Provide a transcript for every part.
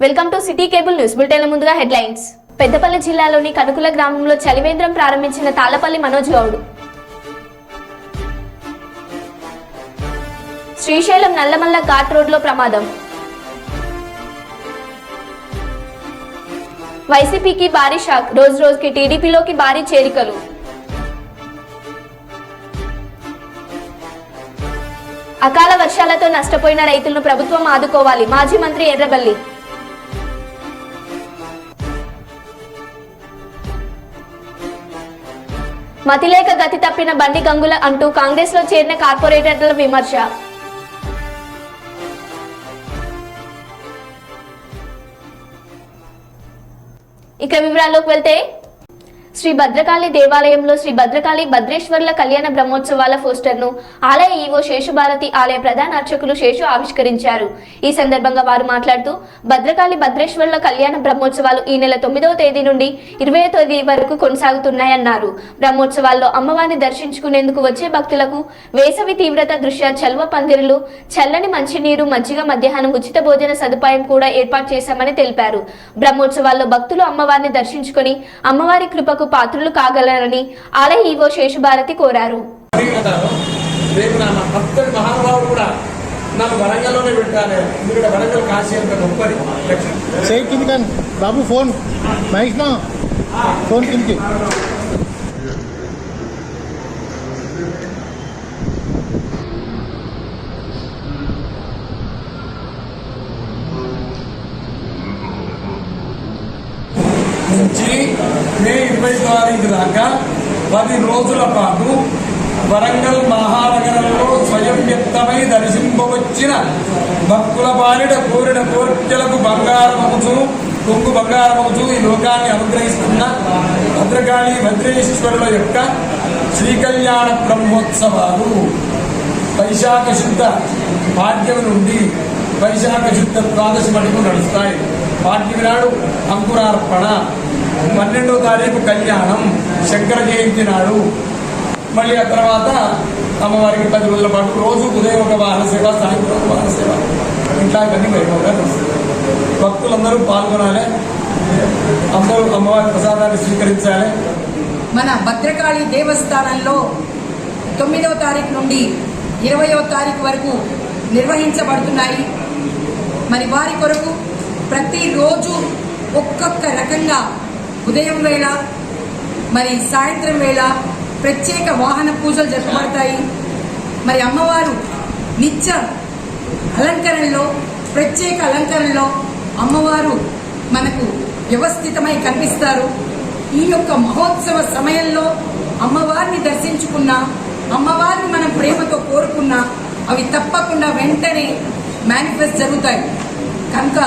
Welcome to city cable news bulletin. ముందుగా headlines. Peddapalli జిల్లాలోని కనుకుల గ్రామంలో చలివేంద్రం ప్రారంభించిన తాళ్లపల్లి మనోజ్ గౌడ్. శ్రీశైలం నల్లమల్ల ఘాట్ రోడ్లో ప్రమాదం. వైసీపీకి భారీ షాక్, రోజు రోజుకి టీడీపీలోకి భారీ చేరికలు. అకాల వర్షాలతో నష్టపోయిన రైతులను ప్రభుత్వం ఆదుకోవాలి, మాజీ మంత్రి ఎర్రబెల్లి. మతిలేక గతి తప్పిన బండి గంగుల అంటూ కాంగ్రెస్ లో చేరిన కార్పొరేటర్ల విమర్శ. ఇక వివరాల్లోకి వెళ్తే, శ్రీ భద్రకాళి దేవాలయంలో శ్రీ భద్రకాళి భద్రేశ్వర్ల కళ్యాణ బ్రహ్మోత్సవాల పోస్టర్ ను ఆలయ ఈవో శేషుభారతి ఆలయ ప్రధాన అర్చకులు శేషు ఆవిష్కరించారు. ఈ సందర్భంగా వారు మాట్లాడుతూ, భద్రకాళి భద్రేశ్వర్ల కళ్యాణ బ్రహ్మోత్సవాలు ఈ నెల 9వ తేదీ నుండి 20వ తేదీ వరకు కొనసాగుతున్నాయన్నారు. బ్రహ్మోత్సవాల్లో అమ్మవారిని దర్శించుకునేందుకు వచ్చే భక్తులకు వేసవి తీవ్రత దృష్ట్యా చల్వ పందిరులు, చల్లని మంచినీరు, మజ్జిగ, మధ్యాహ్నం ఉచిత భోజన సదుపాయం కూడా ఏర్పాటు చేశామని తెలిపారు. బ్రహ్మోత్సవాల్లో భక్తులు అమ్మవారిని దర్శించుకుని అమ్మవారి కృపకు పాత్రులు కాగలరని ఆలయ ఈవో శేషుభారతి కోరారు. బాబు ఫోన్ ఫోన్ కిందకి నుంచి మే 20 తారీఖు దాకా 10 రోజుల పాటు వరంగల్ మహానగరంలో స్వయం వ్యక్తమై దర్శింపవచ్చిన భక్తుల పాలిట కోరిన కోర్కెలకు బంగారమవుచు కొంగు బంగారమవుచు ఈ లోకాన్ని అనుగ్రహిస్తున్న భద్రకాళి భద్రేశ్వరుల యొక్క శ్రీకళ్యాణ బ్రహ్మోత్సవాలు వైశాఖ శుద్ధ పాడ్యమి నుండి వైశాఖ శుద్ధ ద్వాదశి మటుకు నడుస్తాయి. పాడ్యమి నాడు అంకురార్పణ, 12వ తారీఖు కళ్యాణం, శంకర జయంతి నాడు, మళ్ళీ ఆ తర్వాత అమ్మవారికి 10 రోజుల పాటు రోజు ఉదయం ఒక వాహన సేవ, సాయంత్రం ఒక వాహన సేవ, ఇట్లాంటివన్నీ వైభవంగా నడుస్తుంది. భక్తులందరూ పాల్గొనాలి, అందరూ అమ్మవారి ప్రసాదాన్ని స్వీకరించాలి. మన భద్రకాళి దేవస్థానంలో 9వ తారీఖు నుండి 20వ తారీఖు వరకు నిర్వహించబడుతున్నాయి. మరి వారి కొరకు ప్రతిరోజు ఒక్కొక్క రకంగా ఉదయం వేళ మరి సాయంత్రం వేళ ప్రత్యేక వాహన పూజలు జరపబడతాయి. మరి అమ్మవారు నిత్య అలంకరణలో, ప్రత్యేక అలంకరణలో అమ్మవారు మనకు వ్యవస్థితమై కనిపిస్తారు. ఈ యొక్క మహోత్సవ సమయంలో అమ్మవారిని దర్శించుకున్న, అమ్మవారిని మనం ప్రేమతో కోరుకున్న అవి తప్పకుండా వెంటనే మేనిఫెస్ట్ జరుగుతాయి. కనుక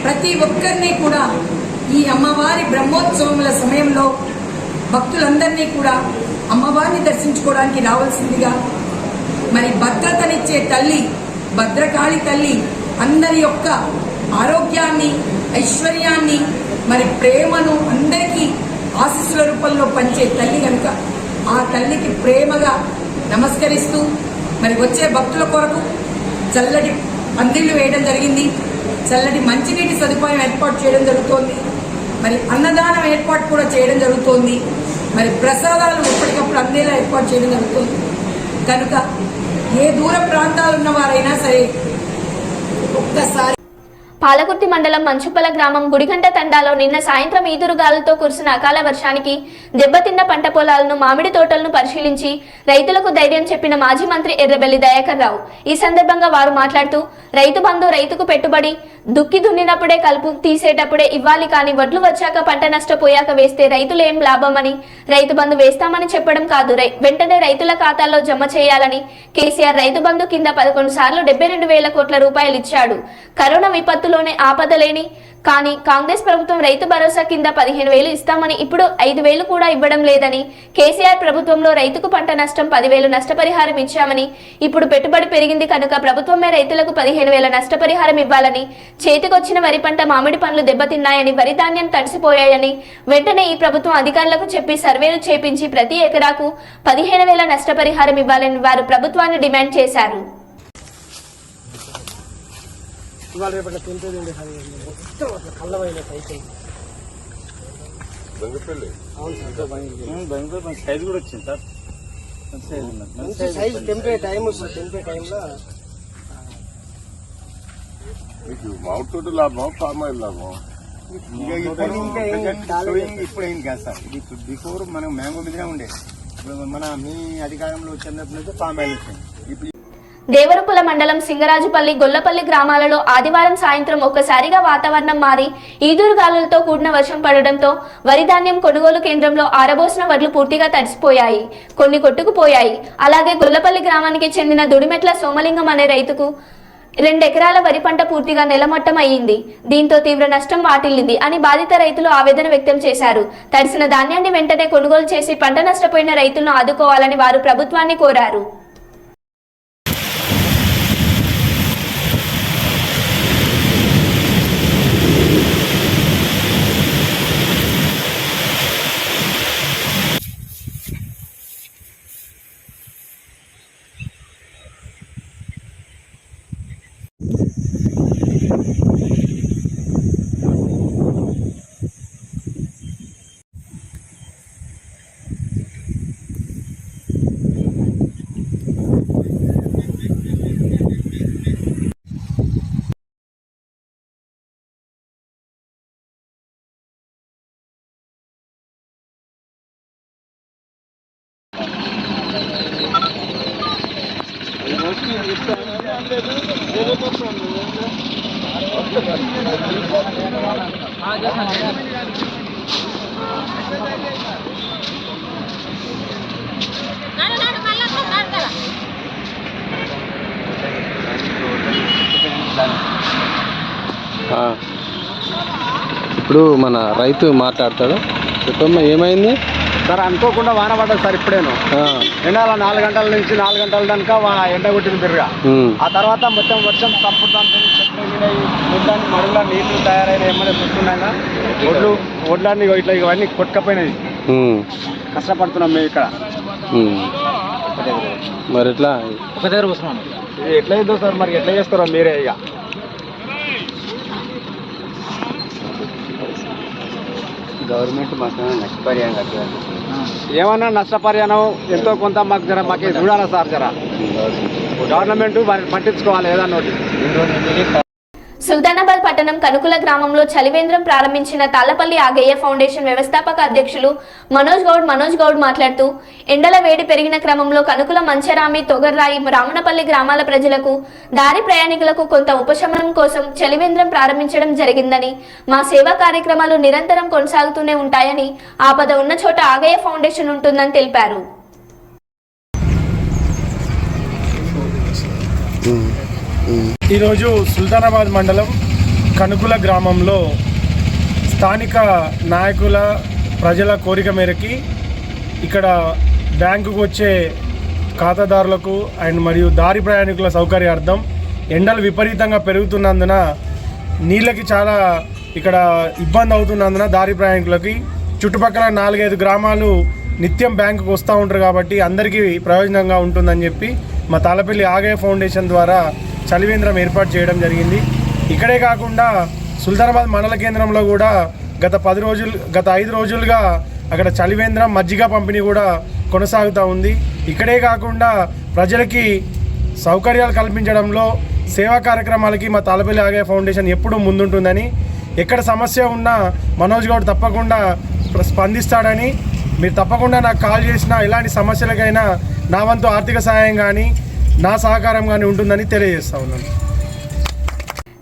ప్రతి ఒక్కరిని కూడా ఈ అమ్మవారి బ్రహ్మోత్సవముల సమయంలో భక్తులందరినీ కూడా అమ్మవారిని దర్శించుకోవడానికి రావాల్సిందిగా, మరి భద్రతనిచ్చే తల్లి భద్రకాళి తల్లి అందరి యొక్క ఆరోగ్యాన్ని, ఐశ్వర్యాన్ని, మరి ప్రేమను అందరికీ ఆశీస్సుల రూపంలో పంచే తల్లి కనుక ఆ తల్లికి ప్రేమగా నమస్కరిస్తూ, మరి వచ్చే భక్తుల కొరకు చల్లటి పందిళ్లు వేయడం జరిగింది. చల్లటి మంచినీటి సదుపాయం ఏర్పాటు చేయడం జరుగుతోంది. మరి అన్నదానం ఏర్పాటు కూడా చేయడం జరుగుతోంది. మరి ప్రసాదాలు ఎప్పటికప్పుడు అందేలా ఏర్పాటు చేయడం జరుగుతుంది. కనుక ఏ దూర ప్రాంతాలు ఉన్న వారైనా సరే ఒక్కసారి. పాలకుర్తి మండలం మంచుపల గ్రామం గుడిగంట తండాలో నిన్న సాయంత్రం ఈదురుగాలులతో కురిసిన అకాల వర్షానికి దెబ్బతిన్న పంట పొలాలను, మామిడి తోటలను పరిశీలించి రైతులకు ధైర్యం చెప్పిన మాజీ మంత్రి ఎర్రబెల్లి దయాకర్ రావు. ఈ సందర్భంగా వారు మాట్లాడుతూ, రైతు బంధు రైతుకు పెట్టుబడి దుక్కి దున్నినప్పుడే, కలుపు తీసేటప్పుడే ఇవ్వాలి, కానీ వడ్లు వచ్చాక పంట నష్టపోయాక వేస్తే రైతులేం లాభమని, రైతు బంధు వేస్తామని చెప్పడం కాదు, వెంటనే రైతుల ఖాతాల్లో జమ చేయాలని కేసీఆర్ రైతు బంధు కింద 11 సార్లు 72,000 కోట్ల రూపాయలు ఇచ్చాడు. కరోనా విపత్తులోనే ఆపదలేని కానీ కాంగ్రెస్ ప్రభుత్వం రైతు భరోసా కింద 15,000 ఇస్తామని ఇప్పుడు 5,000 కూడా ఇవ్వడం లేదని, కేసీఆర్ ప్రభుత్వంలో రైతుకు పంట నష్టం 10,000 నష్టపరిహారం ఇచ్చామని, ఇప్పుడు పెట్టుబడి పెరిగింది కనుక ప్రభుత్వమే రైతులకు 15,000 నష్టపరిహారం ఇవ్వాలని, చేతికొచ్చిన వరి పంట, మామిడి పండ్లు దెబ్బతిన్నాయని, వరి ధాన్యం తడిసిపోయాయని, వెంటనే ఈ ప్రభుత్వం అధికారులకు చెప్పి సర్వేలు చేపించి ప్రతి ఎకరాకు 15,000 నష్టపరిహారం ఇవ్వాలని వారు ప్రభుత్వాన్ని డిమాండ్ చేశారు. సైజ్ కూడా వచ్చింది సార్. సైజ్ తెంపే టైం వస్తుంది. తెంపే టైంలో మీకు మామిడి తోట లాభం, పామ్ ఆయిల్ లాభం. ఇప్పుడు అయింది కదా సార్. ఇది బిఫోర్ మనం మ్యాంగో మీదనే ఉండేది. మన మీ అధికారంలో వచ్చినప్పుడు నుంచి పామ్ ఆయిల్ వచ్చింది. ఇప్పుడు దేవరపుల మండలం సింగరాజుపల్లి, గొల్లపల్లి గ్రామాలలో ఆదివారం సాయంత్రం ఒక్కసారిగా వాతావరణం మారి ఈదురుగాలులతో కూడిన వర్షం పడడంతో వరి ధాన్యం కొనుగోలు కేంద్రంలో ఆరబోసిన వడ్లు పూర్తిగా తడిసిపోయాయి, కొన్ని కొట్టుకుపోయాయి. అలాగే గొల్లపల్లి గ్రామానికి చెందిన దుడిమెట్ల సోమలింగం అనే రైతుకు 2 ఎకరాల వరి పంట పూర్తిగా నెలమట్టం అయ్యింది. దీంతో తీవ్ర నష్టం వాటిల్లింది అని బాధిత రైతులు ఆవేదన వ్యక్తం చేశారు. తడిసిన ధాన్యాన్ని వెంటనే కొనుగోలు చేసి పంట నష్టపోయిన రైతులను ఆదుకోవాలని వారు ప్రభుత్వాన్ని కోరారు. ఇప్పుడు మన రైతు మాట్లాడతాడు. చెప్పమ్మా, ఏమైంది సార్? అనుకోకుండా వాన పడ్డది సార్. ఇప్పుడేను ఎండాల 4 గంటల నుంచి 4 గంటల దాకా ఎండ కొట్టింది బిర్రుగా. ఆ తర్వాత మొత్తం వర్షం సంపుతాన్ని మొత్తాన్ని మడుగుల నీళ్లు తయారైన ఏమైనా చూస్తున్నాగా ఒడ్లన్నీ ఇట్లా ఇవన్నీ కొట్టుకపోయినాయి. కష్టపడుతున్నాం మేము ఇక్కడ. మరి ఎట్లా ఒక దగ్గర కూర్చున్నాను. ఎట్లా చేద్దాం సార్? మరి ఎట్లా చేస్తారో మీరే. ఇక గవర్నమెంట్ మాకు నష్టపరిహారం కట్టాలి. ఏమన్నా నష్టపరిహారం ఎంతో కొంత మాకు చూడాలా సార్? జర గవర్నమెంట్ వారిని పట్టించుకోవాలి ఏదన్నా ఒకటి. సుల్తానాబాద్ పట్టణం కనుకుల గ్రామంలో చలివేంద్రం ప్రారంభించిన తాళ్లపల్లి ఆగయ్య ఫౌండేషన్ వ్యవస్థాపక అధ్యక్షులు మనోజ్ గౌడ్ మాట్లాడుతూ ఎండల వేడి పెరిగిన క్రమంలో కనుకుల మంచరామి, తొగర్రాయి, రామనపల్లి గ్రామాల ప్రజలకు, దారి ప్రయాణికులకు కొంత ఉపశమనం కోసం చలివేంద్రం ప్రారంభించడం జరిగిందని, మా సేవా కార్యక్రమాలు నిరంతరం కొనసాగుతూనే ఉంటాయని, ఆపద ఉన్న చోట ఆగయ్య ఫౌండేషన్ ఉంటుందని తెలిపారు. ఈరోజు సుల్తానాబాద్ మండలం కనుకుల గ్రామంలో స్థానిక నాయకుల, ప్రజల కోరిక మేరకి ఇక్కడ బ్యాంకుకు వచ్చే ఖాతాదారులకు అండ్ మరియు దారి ప్రయాణికుల సౌకర్యార్థం ఎండలు విపరీతంగా పెరుగుతున్నందున, నీళ్ళకి చాలా ఇక్కడ ఇబ్బంది అవుతున్నందున దారి ప్రయాణికులకి చుట్టుపక్కల 4-5 గ్రామాలు నిత్యం బ్యాంకుకు వస్తూ ఉంటారు కాబట్టి అందరికీ ప్రయోజనంగా ఉంటుందని చెప్పి మా తాళ్లపల్లి ఆగయ్య ఫౌండేషన్ ద్వారా చలివేంద్రం ఏర్పాటు చేయడం జరిగింది. ఇక్కడే కాకుండా సుల్తానాబాద్ మండల కేంద్రంలో కూడా గత 5 రోజులుగా అక్కడ చలివేంద్రం, మజ్జిగ పంపిణీ కూడా కొనసాగుతూ ఉంది. ఇక్కడే కాకుండా ప్రజలకి సౌకర్యాలు కల్పించడంలో, సేవా కార్యక్రమాలకి మా తాళ్లపల్లి ఆగయ్య ఫౌండేషన్ ఎప్పుడూ ముందుంటుందని, ఎక్కడ సమస్య ఉన్నా మనోజ్ గౌడ్ తప్పకుండా స్పందిస్తాడని, మీరు తప్పకుండా నాకు కాల్ చేసినా ఎలాంటి సమస్యలకైనా నా వంతు ఆర్థిక సహాయం కానీ నా సహకారం కానీ ఉంటుందని తెలియజేస్తా ఉన్నాను.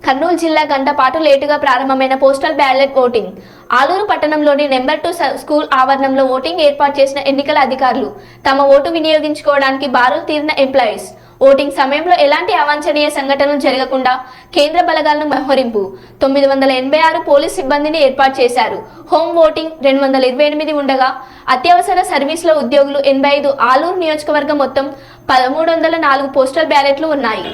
కర్నూలు జిల్లా గంట పాటు లేటుగా ప్రారంభమైన పోస్టల్ బ్యాలెట్ ఓటింగ్. ఆలూరు పట్టణంలోని నెంబర్ 2 స్కూల్ ఆవరణంలో ఓటింగ్ ఏర్పాటు చేసిన ఎన్నికల అధికారులు తమ ఓటు వినియోగించుకోవడానికి బారులు తీరిన ఎంప్లాయీస్. ఓటింగ్ సమయంలో ఎలాంటి అవాంఛనీయ సంఘటనలు జరగకుండా కేంద్ర బలగాలను మోహరింపు. 986 పోలీస్ సిబ్బందిని ఏర్పాటు చేశారు. హోమ్ ఓటింగ్ 228 ఉండగా అత్యవసర సర్వీసుల ఉద్యోగులు 85. ఆలూరు నియోజకవర్గం మొత్తం 1304 పోస్టల్ బ్యాలెట్లు ఉన్నాయి.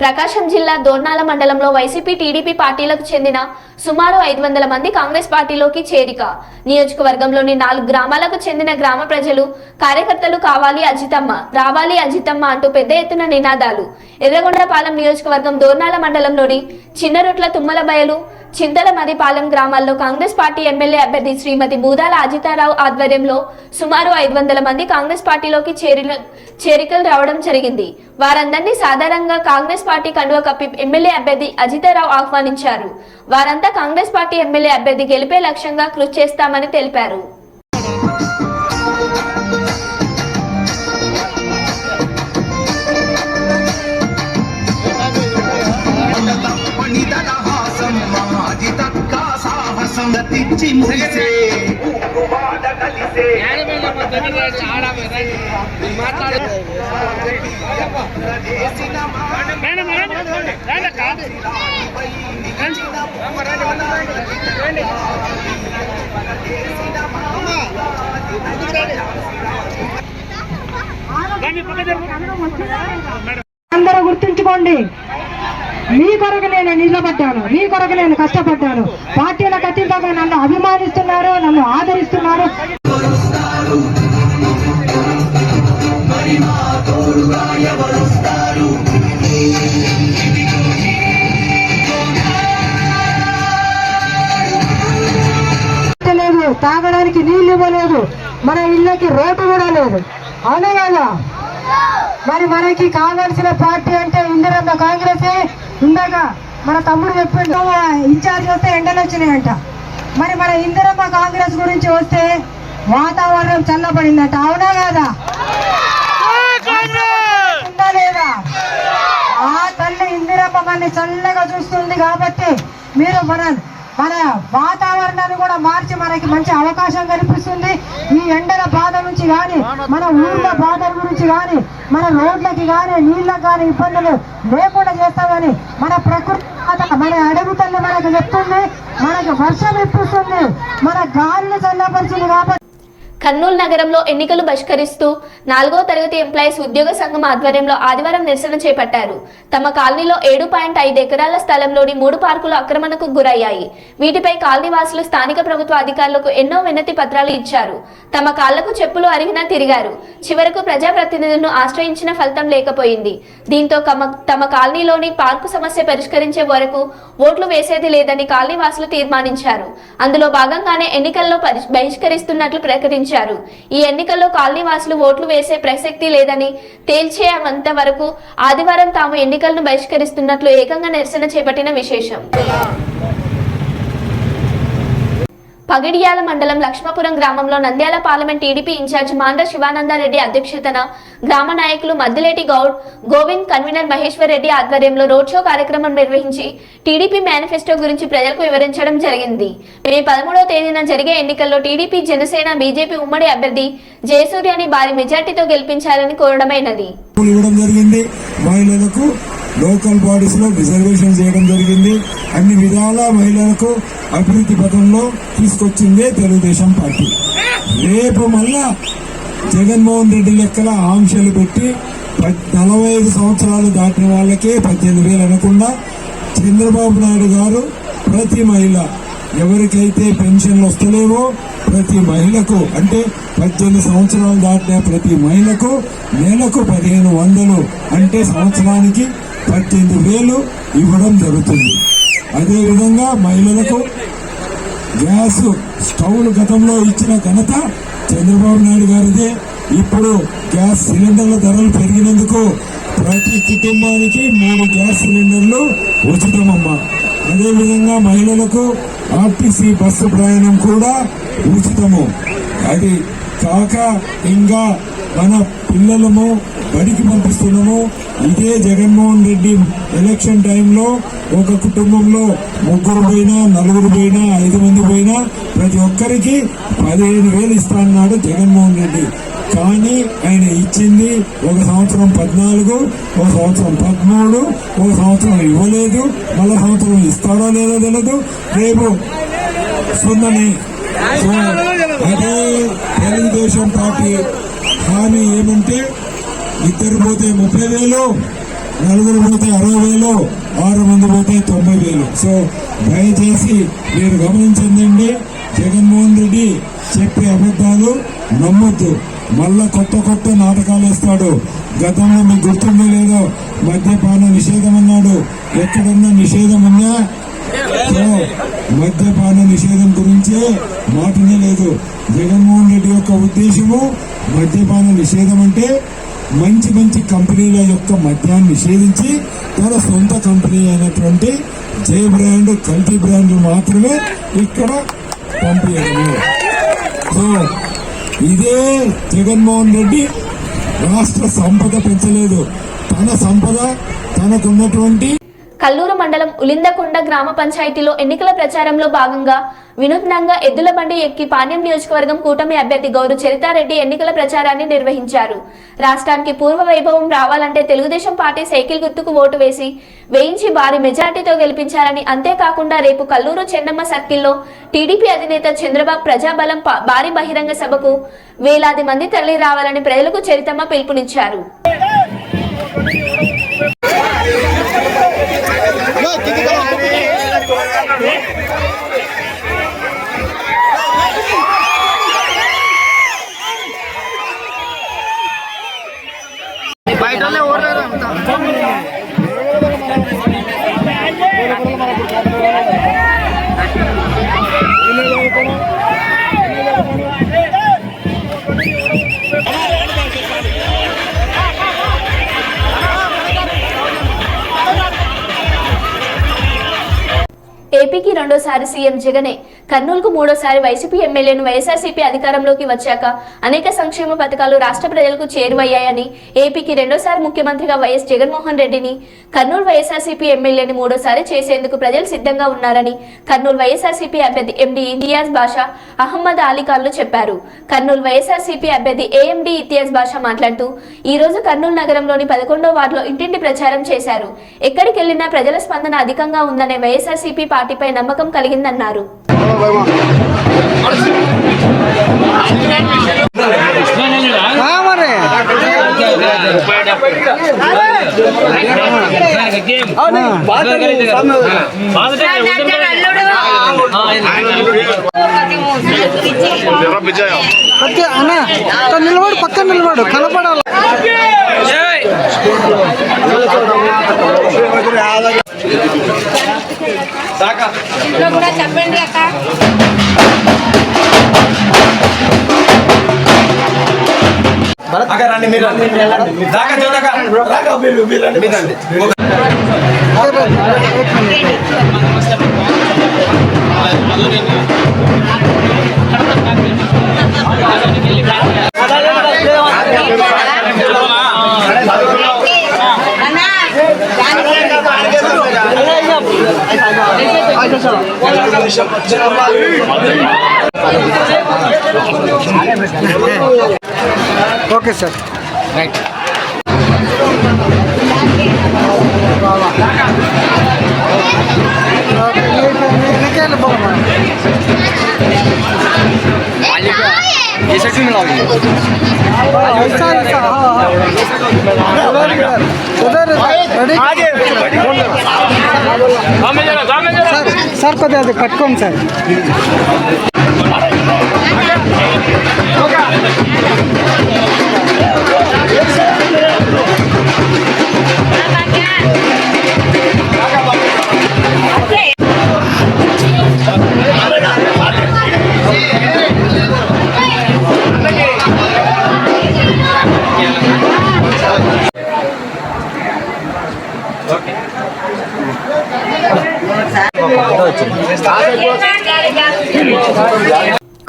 ప్రకాశం జిల్లా దోర్నాల మండలంలో వైసీపీ టీడీపీ పార్టీలకు చెందిన సుమారు 500 మంది కాంగ్రెస్ పార్టీలోకి చేరిక. నియోజకవర్గంలోని 4 గ్రామాలకు చెందిన గ్రామ ప్రజలు కార్యకర్తలు కావాలి అజితమ్మ, రావాలి అజితమ్మ అంటూ పెద్ద ఎత్తున నినాదాలు. ఎర్రగొండపాలెం నియోజకవర్గం దోర్నాల మండలంలోని చిన్నరొట్ల తుమ్మలబయలు, చింతలమదిపాలెం గ్రామాల్లో కాంగ్రెస్ పార్టీ ఎమ్మెల్యే అభ్యర్థి శ్రీమతి బూదాల అజితారావు ఆధ్వర్యంలో సుమారు 500 మంది కాంగ్రెస్ పార్టీలోకి చేరికలు రావడం జరిగింది. వారందరినీ సాధారణంగా కాంగ్రెస్ పార్టీ కండువ కప్పి ఎమ్మెల్యే అభ్యర్థి అజితారావు ఆహ్వానించారు. వారంతా కాంగ్రెస్ పార్టీ ఎమ్మెల్యే అభ్యర్థి గెలిపే లక్ష్యంగా కృషి చేస్తామని తెలిపారు. అందరూ గుర్తుంచుకోండి, మీ కొరకు నేను నిలబడ్డాను, మీ కొరకు నేను కష్టపడ్డాను. పార్టీలకు అతీతంగా నన్ను అభిమానిస్తున్నారు, నన్ను ఆదరిస్తున్నారు. లేదు, తాగడానికి నీళ్ళు ఇవ్వలేదు, మన ఇళ్ళకి రోడ్డు కూడా లేదు. అవునా కదా? మరి మనకి కావాల్సిన పార్టీ అంటే ఇందిరమ్మ కాంగ్రెసే. ఇందాక మన తమ్ముడు చెప్పిండు ఇన్ఛార్జ్ వస్తే ఎండలు వచ్చినాయంట. మరి మన ఇందిరమ్మ కాంగ్రెస్ గురించి వస్తే వాతావరణం చల్లబడిందంట. అవునా కదా? లేదా? ఆ తల్లి ఇందిరమ్మ మనని చల్లగా చూస్తుంది కాబట్టి మీరు మన వాతావరణాన్ని కూడా మార్చి మనకి మంచి అవకాశం కల్పిస్తుంది. ఈ ఎండల బాధ నుంచి కానీ, మన ఊర్ల బాధల గురించి కానీ, మన రోడ్లకి కానీ, నీళ్ళకి కానీ ఇబ్బందులు లేకుండా చేస్తామని మన ప్రకృతి మన అడవి తల్లి మనకు చెప్తుంది. మనకి వర్షం ఇప్పిస్తుంది, మన గాలిని చల్లపరిచింది కాబట్టి. కర్నూలు నగరంలో ఎన్నికలు బహిష్కరిస్తూ 4వ తరగతి ఎంప్లాయీస్ ఉద్యోగ సంఘం ఆధ్వర్యంలో ఆదివారం నిరసన చేపట్టారు. తమ కాలనీలో 7.5 ఎకరాల స్థలంలోని 3 పార్కులు ఆక్రమణకు గురయ్యాయి. వీటిపై కాలనీ వాసులు స్థానిక ప్రభుత్వ అధికారులకు ఎన్నో వినతి పత్రాలు ఇచ్చారు. తమ కాళ్లకు చెప్పులు అరిగినా తిరిగారు. చివరకు ప్రజాప్రతినిధులను ఆశ్రయించిన ఫలితం లేకపోయింది. దీంతో తమ కాలనీలోని పార్కు సమస్య పరిష్కరించే వరకు ఓట్లు వేసేది లేదని కాలనీ వాసులు తీర్మానించారు. అందులో భాగంగానే ఎన్నికల్లో బహిష్కరిస్తున్నట్లు ప్రకటించారు. ఈ ఎన్నికల్లో కాలనీ వాసులు ఓట్లు వేసే ప్రసక్తి లేదని తేల్చేంత వరకు ఆదివారం తాము ఎన్నికలను బహిష్కరిస్తున్నట్లు ఏకంగా నిరసన చేపట్టిన విశేషం. పగిడియాల మండలం లక్ష్మపురం గ్రామంలో Nandyal parliament TDP incharge Mandra Sivananda Reddy అధ్యక్షతన గ్రామ నాయకులు మద్దిలేటి గౌడ్, గోవింద్, కన్వీనర్ మహేశ్వర్ రెడ్డి ఆధ్వర్యంలో రోడ్ షో కార్యక్రమం నిర్వహించి టీడీపీ మేనిఫెస్టో గురించి ప్రజలకు వివరించడం జరిగింది. మే 13వ తేదీన జరిగే ఎన్నికల్లో టీడీపీ, జనసేన, బీజేపీ ఉమ్మడి అభ్యర్థి జయసూర్యని భారీ మెజార్టీతో గెలిపించాలని కోరడమైనది. లోకల్ బాడీస్ లో రిజర్వేషన్ చేయడం జరిగింది. అన్ని విధాల మహిళలకు అభివృద్ధి పథంలో తీసుకొచ్చిందే తెలుగుదేశం పార్టీ. రేపు మళ్ళా జగన్మోహన్ రెడ్డి లెక్కల ఆంక్షలు పెట్టి 45 సంవత్సరాలు దాటిన వాళ్ళకే 18,000 అనకుండా చంద్రబాబు నాయుడు గారు ప్రతి మహిళ ఎవరికైతే పెన్షన్లు వస్తలేవో ప్రతి మహిళకు అంటే 18 సంవత్సరాలు దాటిన ప్రతి మహిళకు నెలకు 1,500 అంటే సంవత్సరానికి 18,000 ఇవ్వడం జరుగుతుంది. అదేవిధంగా మహిళలకు గ్యాస్ స్టవ్లు గతంలో ఇచ్చిన ఘనత చంద్రబాబు నాయుడు గారిదే. ఇప్పుడు గ్యాస్ సిలిండర్ల ధరలు పెరిగినందుకు ప్రతి కుటుంబానికి 3 గ్యాస్ సిలిండర్లు ఉచితమమ్మా. అదేవిధంగా మహిళలకు ఆర్టీసీ బస్సు ప్రయాణం కూడా ఉచితము. అది కాక ఇంకా మన పిల్లలను బడికి పంపిస్తున్నాము. ఇదే జగన్మోహన్ రెడ్డి ఎలక్షన్ టైంలో ఒక కుటుంబంలో 3 పోయినా 4 పోయినా 5 మంది పోయినా ప్రతి ఒక్కరికి 15,000 ఇస్తా అన్నాడు జగన్మోహన్ రెడ్డి. కానీ ఆయన ఇచ్చింది ఒక సంవత్సరం 14, ఒక సంవత్సరం 13, ఒక సంవత్సరం ఇవ్వలేదు. మళ్ళా సంవత్సరం ఇస్తాడో లేదో తెలియదు. రేపు సున్నని. సో అదే తెలుగుదేశం పార్టీ హామీ ఏమంటే 2 పోతే 30,000, 4 పోతే 60,000, 6 మంది పోతే 90,000. సో దయచేసి మీరు గమనించండి, జగన్మోహన్ రెడ్డి చెప్పే అబద్ధాలు నమ్మొద్దు. మళ్ళా కొత్త నాటకాలు వేస్తాడు. గతంలో మీకు గుర్తుందో లేదో మద్యపాన నిషేధం అన్నాడు. ఎక్కడన్నా నిషేధం ఉన్నా సో మద్యపాన నిషేధం గురించే మాటనే లేదు. జగన్మోహన్ రెడ్డి యొక్క ఉద్దేశము మద్యపాన నిషేధం అంటే మంచి కంపెనీల యొక్క మద్యాన్ని నిషేధించి తన సొంత కంపెనీ అయినటువంటి జై బ్రాండ్, కల్తీ బ్రాండ్లు మాత్రమే ఇక్కడ పంపించడము. సో ఇదే జగన్మోహన్ రెడ్డి రాష్ట్ర సంపద పెంచలేదు. తన సంపద తనకున్నటువంటి కల్లూరు మండలం ఉలిందకొండ గ్రామ పంచాయతీలో ఎన్నికల ప్రచారంలో భాగంగా వినూత్నంగా ఎద్దుల బండి ఎక్కి పాణ్యం నియోజకవర్గం కూటమి అభ్యర్థి గౌరు చరితారెడ్డి ఎన్నికల ప్రచారాన్ని నిర్వహించారు. రాష్ట్రానికి పూర్వ వైభవం రావాలంటే తెలుగుదేశం పార్టీ సైకిల్ గుర్తుకు ఓటు వేయించి భారీ మెజార్టీతో గెలిపించాలని, అంతేకాకుండా రేపు కల్లూరు చెన్నమ్మ సర్కిల్లో టీడీపీ అధినేత చంద్రబాబు ప్రజాబలం భారీ బహిరంగ సభకు వేలాది మంది తరలి రావాలని ప్రజలకు చరితమ్మ పిలుపునిచ్చారు. ఏపీకి రెండోసారి సీఎం జగనే, కర్నూలుకు మూడోసారి వైసీపీ ఎమ్మెల్యేను వైఎస్ఆర్సీపీ అధికారంలోకి వచ్చాక అనేక సంక్షేమ పథకాలు రాష్ట్ర ప్రజలకు చేరువయ్యాయని, ఏపీకి రెండోసారి ముఖ్యమంత్రిగా వైఎస్ జగన్మోహన్ రెడ్డిని, కర్నూలు వైఎస్ఆర్సీపీ ఎమ్మెల్యేని మూడోసారి చేసేందుకు ప్రజలు సిద్ధంగా ఉన్నారని కర్నూలు వైఎస్ఆర్సీపీ అభ్యర్థి ఎండీ ఇంతియాజ్ బాషా అహ్మద్ అలీఖాన్లు చెప్పారు. కర్నూలు వైఎస్ఆర్సీపీ అభ్యర్థి ఏఎండీ ఇంతియాజ్ బాషా మాట్లాడుతూ ఈ రోజు కర్నూలు నగరంలోని 11వ వార్డులో ఇంటింటి ప్రచారం చేశారు. ఎక్కడికి వెళ్లినా ప్రజల స్పందన అధికంగా ఉందనే వైఎస్ఆర్సీపీ పార్టీపై నమ్మకం కలిగిందన్నారు. నిలబడు, పక్కన నిలబడు, కనపడాలి. చెప్పండి అక్క. రండి, మీరు రండి. తెలుగుదేశం జిందాబాద్. Okay sir, right. ये सेट में लाओगे सर को दे कटकोन सर.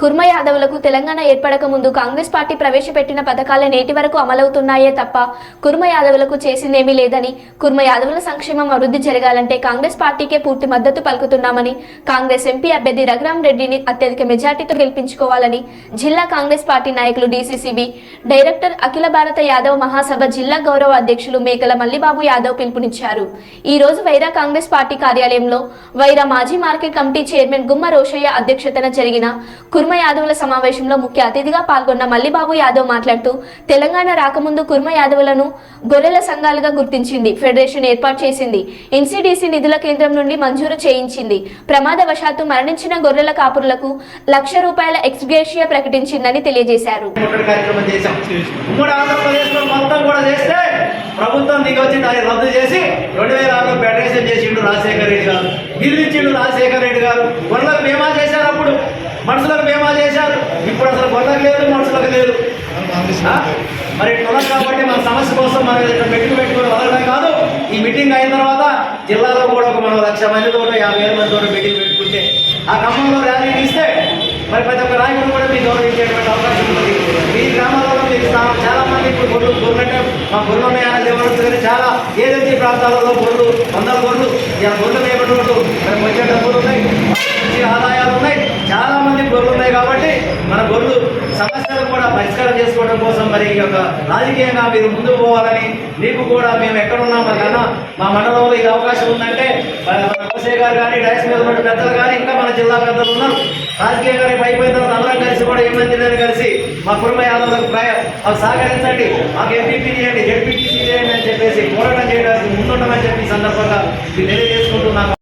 కుర్మ యాదవులకు తెలంగాణ ఏర్పడక ముందు కాంగ్రెస్ పార్టీ ప్రవేశపెట్టిన పథకాలే నేటి వరకు అమలవుతున్నాయే తప్ప కుర్మ యాదవులకు చేసిందేమీ లేదని, కుర్మ యాదవుల సంక్షేమం అభివృద్ధి జరగాలంటే కాంగ్రెస్ పార్టీకే పూర్తి మద్దతు పలుకుతున్నామని, కాంగ్రెస్ ఎంపీ అభ్యర్థి రఘురామ్ రెడ్డిని అత్యధిక మెజార్టీతో గెలిపించుకోవాలని జిల్లా కాంగ్రెస్ పార్టీ నాయకులు, డీసీసీబీ డైరెక్టర్, అఖిల భారత యాదవ్ మహాసభ జిల్లా గౌరవ అధ్యక్షులు మేకల మల్లిబాబు యాదవ్ పిలుపునిచ్చారు. ఈ రోజు వైరా కాంగ్రెస్ పార్టీ కార్యాలయంలో వైరా మాజీ మార్కెట్ కమిటీ చైర్మన్ గుమ్మ రోషయ్య అధ్యక్షతన జరిగిన కుర్మ యాదవుల సమావేశంలో ముఖ్య అతిథిగా పాల్గొన్న మల్లిబాబు యాదవ్ మాట్లాడుతూ, తెలంగాణ రాకముందు కుర్మ యాదవులను గొర్రెల సంఘాలుగా గుర్తించింది, ఫెడరేషన్ ఏర్పాటు చేసింది, ఎన్సీడీసీ నిధుల కేంద్రం నుండి మంజూరు చేయించింది, ప్రమాదవశాత్తు మరణించిన గొర్రెల కాపురులకు ₹1,00,000 ఎక్స్గ్రేషియా ప్రకటించిందని తెలియజేశారు. ప్రభుత్వం దిగి వచ్చి దాన్ని రద్దు చేసి 2006లో ఫెడరేషన్ చేసిండు రాజశేఖర రెడ్డి గారు, నిధులు ఇచ్చిండు రాజశేఖర రెడ్డి గారు. గొర్రెలకు బీమా చేశారు, అప్పుడు మనుషులకు బీమా చేశారు, ఇప్పుడు అసలు గొర్రెలకు లేదు, మనుషులకు లేదు. మరి కులం కాబట్టి మన సమస్య కోసం మనం మీటింగ్ పెట్టుకుని వదలడం కాదు. ఈ మీటింగ్ అయిన తర్వాత జిల్లాలో కూడా ఒక మనం 1,00,000 మందితో 50,000 మందితో మీటింగ్ పెట్టుకుంటే, ఆ ఖమ్మంలో ర్యాలీ ఇస్తే మరి ప్రతి ఒక్క నాయకుడు కూడా మీకు గౌరవించేటువంటి అవకాశం ఉంటుంది. మీ గ్రామాలలో మీకు చాలా మంది ఇప్పుడు గొర్రెలంటే మా గొర్రెలు ఉన్నాయని దేవరుతుంది. చాలా ఏజెన్సీ ప్రాంతాలలో గొర్రెలు 100 గొర్రెలు ఇలా గొర్రెలు వేయబడి మనకు వచ్చే డబ్బులు ఉన్నాయి, ఆదాయాలు ఉన్నాయి, చాలా మంది గొర్రెలు ఉన్నాయి. కాబట్టి మన గొర్రెలు సమస్యలు కూడా పరిష్కారం చేసుకోవడం కోసం మరి ఈ యొక్క రాజకీయంగా మీరు ముందుకు పోవాలని, మీకు కూడా మేము ఎక్కడున్నాం మనకన్నా మా మండలంలో ఇది అవకాశం ఉందంటే కోసే గారు కానీ, డైస్ మీద ఉన్న పెద్దలు కానీ, ఇంకా మన జిల్లా పెద్దలు ఉన్నారు. రాజకీయంగా రేపు అయిపోయిన తర్వాత అందరం కలిసి కూడా ఏమంది కలిసి మా కుర్మ యాదవులకు సహకరించండి, మాకు ఎంపీపీ చేయండి, జడ్పీటీసీ చేయండి అని చెప్పేసి పోరాటం చేయడానికి ముందుండమని చెప్పి ఈ సందర్భంగా మీరు తెలియజేసుకుంటున్నాను.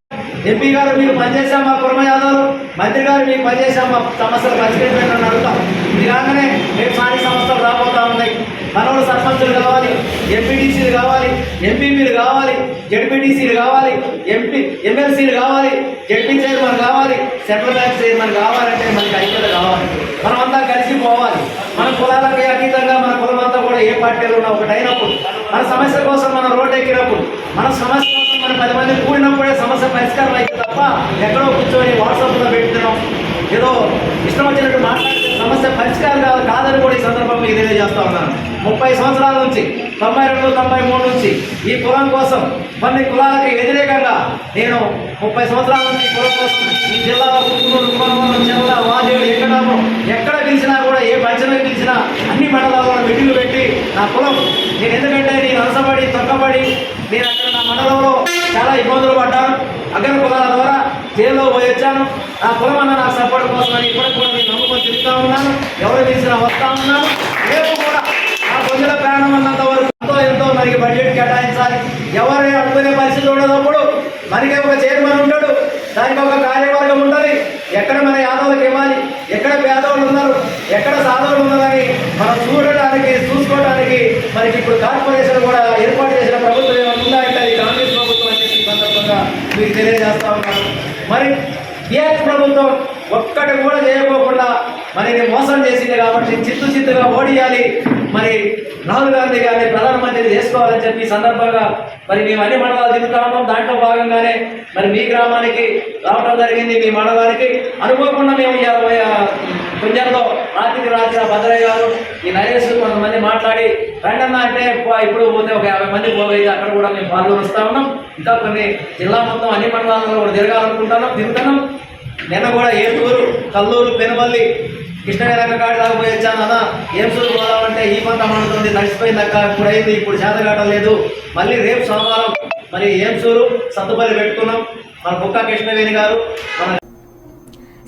ఎంపీ గారు మీరు పనిచేసాం మా కుర్మ యాదవులు, మంత్రి గారు మీకు పనిచేసాం మా సమస్యలు పరిష్కరించండి అడుగుతాం. ఇది కాగానే రేపు స్థానిక సంస్థలు రాబోతా ఉన్నాయి. మనోళ్ళు సర్పంచులు కావాలి, ఎంపీటీసీలు కావాలి, ఎంపీపీలు కావాలి, జడ్పీటీసీలు కావాలి, ఎమ్మెల్సీలు కావాలి, జడ్పీ చైర్మన్ కావాలి, సెంట్రల్ బ్యాంక్ చైర్మన్ కావాలంటే మనకి ఐక్యత కావాలి. మనమంతా కలిసిపోవాలి. మన కులాలకి అతీతంగా మన కులమంతా కూడా ఏ పార్టీలో ఉన్నా ఒకటైనప్పుడు, మన సమస్య కోసం మనం రోడ్డు ఎక్కినప్పుడు, మన సమస్య కోసం మనం 10 మంది కూడినప్పుడే సమస్య పరిష్కారం అయితే తప్ప ఎక్కడో కూర్చొని వాట్సాప్లో పెడుతున్నాం, ఏదో ఇష్టం వచ్చినట్టు మాట్లాడితే సమస్య పరిష్కారం కాదని కూడా ఈ సందర్భం మీకు తెలియజేస్తా ఉన్నాను. 30 సంవత్సరాల నుంచి 92, 93 నుంచి ఈ కులం కోసం కొన్ని కులాలకి వ్యతిరేకంగా నేను 30 సంవత్సరాల నుంచి కులం కోసం ఈ జిల్లాలో పుట్టుకూరు, కుటుంబం, చెల్ల, వాజేడు, ఎక్కడామో ఎక్కడ పిలిచినా కూడా, ఏ పంచమే పిలిచినా అన్ని మండలాల్లో మీటింగ్లు పెట్టి నా కులం నేను ఎందుకంటే నేను అలసపడి తొక్కబడి నేను అక్కడ నా మండలంలో చాలా ఇబ్బందులు పడ్డాను. అగ్ర కులాల ద్వారా జైల్లో పోయి వచ్చాను. నా కులం అన్న నాకు సపోర్ట్ కోసం అని ఇప్పటికి కూడా నేను నమ్ముకొని తిరుగుతూ ఉన్నాను. ఎవరు పిలిచినా వస్తూ ఉన్నాను. రేపు కూడా నా ప్రజల ప్రయాణం అన్నంత వరకు ఎంతో మనకి బడ్జెట్ కేటాయించాలి. ఎవరు అనుకునే పరిస్థితి ఉండదప్పుడు మనకి ఒక చైర్మన్ ఉంటాడు, దానికి ఒక కార్యవర్గం ఉంటుంది. ఎక్కడ మన యాదవులకు ఇవ్వాలి, ఎక్కడ పేదవులు ఉన్నారు, ఎక్కడ సాధవులు ఉన్నారని మనం చూసుకోవడానికి మనకి ఇప్పుడు కార్పొరేషన్ కూడా ఏర్పాటు చేసిన ప్రభుత్వం ఏమైనా ఉందా అంటే అది కాంగ్రెస్ ప్రభుత్వం అని చెప్పి సందర్భంగా మీకు తెలియజేస్తా ఉన్నాను. మరి టీఆర్ఎస్ ప్రభుత్వం ఒక్కటి కూడా చేయకోకుండా మరి మోసం చేసింది కాబట్టి చిత్తుగా ఓడియాలి. మరి రాహుల్ గాంధీ గారిని ప్రధానమంత్రి చేసుకోవాలని చెప్పి సందర్భంగా మరి మేము అన్ని మండలాలు తిరుగుతాము. దాంట్లో భాగంగానే మరి మీ గ్రామానికి రావడం జరిగింది. మీ మండలానికి అనుకోకుండా మేము పుంజంలో రాత్రి భద్రయ్య గారు, ఈ నరేష్ కొంతమంది మాట్లాడి రండన్నా అంటే ఇప్పుడు పోతే ఒక 50 మంది పోలేదు. అక్కడ కూడా మేము పాల్గొని వస్తూ ఉన్నాం. ఇంకా కొన్ని జిల్లా మొత్తం అన్ని మండలాల్లో కూడా తిరగాలనుకుంటున్నాం, తిరుగుతున్నాం. నిన్న కూడా ఏలూరు, కల్లూరు, పెనుబల్లి, కృష్ణగారి కాడి దాకా పోయి వచ్చాను అన్న. ఏమ్సూరు పోదామంటే ఈ పంట మండుతుంది, నడిచిపోయిందక్క, ఇప్పుడు అయింది, ఇప్పుడు చేతగాటం లేదు. మళ్ళీ రేపు సోమవారం మరి ఏమ్సూరు, సత్తుపల్లి పెట్టుకున్నాం. మన బుక్క కృష్ణవేణి గారు మన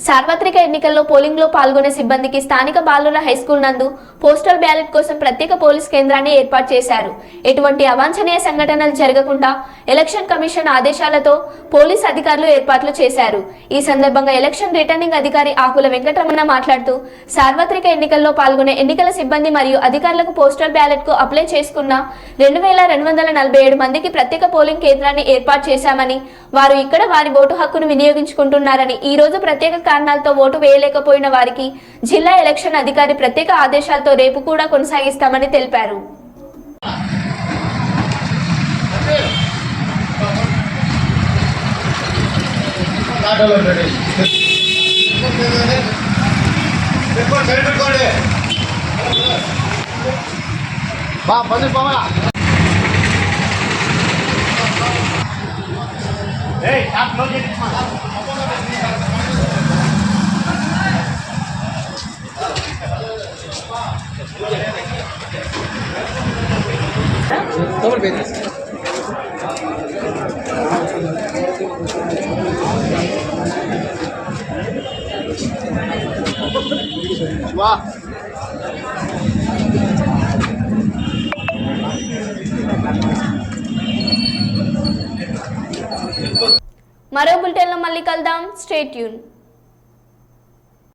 సార్వత్రిక ఎన్నికల్లో పోలింగ్లో పాల్గొనే సిబ్బందికి స్థానిక బాలుర హైస్కూల్ నందు పోస్టల్ బ్యాలెట్ కోసం ప్రత్యేక పోలీస్ కేంద్రాన్ని ఏర్పాటు చేశారు. ఎటువంటి అవాంఛనీయ సంఘటనలు జరగకుండా ఎలక్షన్ కమిషన్ ఆదేశాలతో పోలీస్ అధికారులు ఏర్పాట్లు చేశారు. ఈ సందర్భంగా ఎలక్షన్ రిటర్నింగ్ అధికారి ఆకుల వెంకటరమణ మాట్లాడుతూ సార్వత్రిక ఎన్నికల్లో పాల్గొనే ఎన్నికల సిబ్బంది మరియు అధికారులకు పోస్టల్ బ్యాలెట్ కు అప్లై చేసుకున్న 2247 మందికి ప్రత్యేక పోలింగ్ కేంద్రాన్ని ఏర్పాటు చేశామని, వారు ఇక్కడ వారి ఓటు హక్కును వినియోగించుకుంటున్నారని, ఈ రోజు ప్రత్యేక కారణాలతో ఓటు వేయలేకపోయిన వారికి జిల్లా ఎలక్షన్ అధికారి ప్రత్యేక ఆదేశాలతో రేపు కూడా కొనసాగిస్తామని తెలిపారు. మరో బులెటిన్లో మళ్ళీ కలుద్దాం. Stay tune.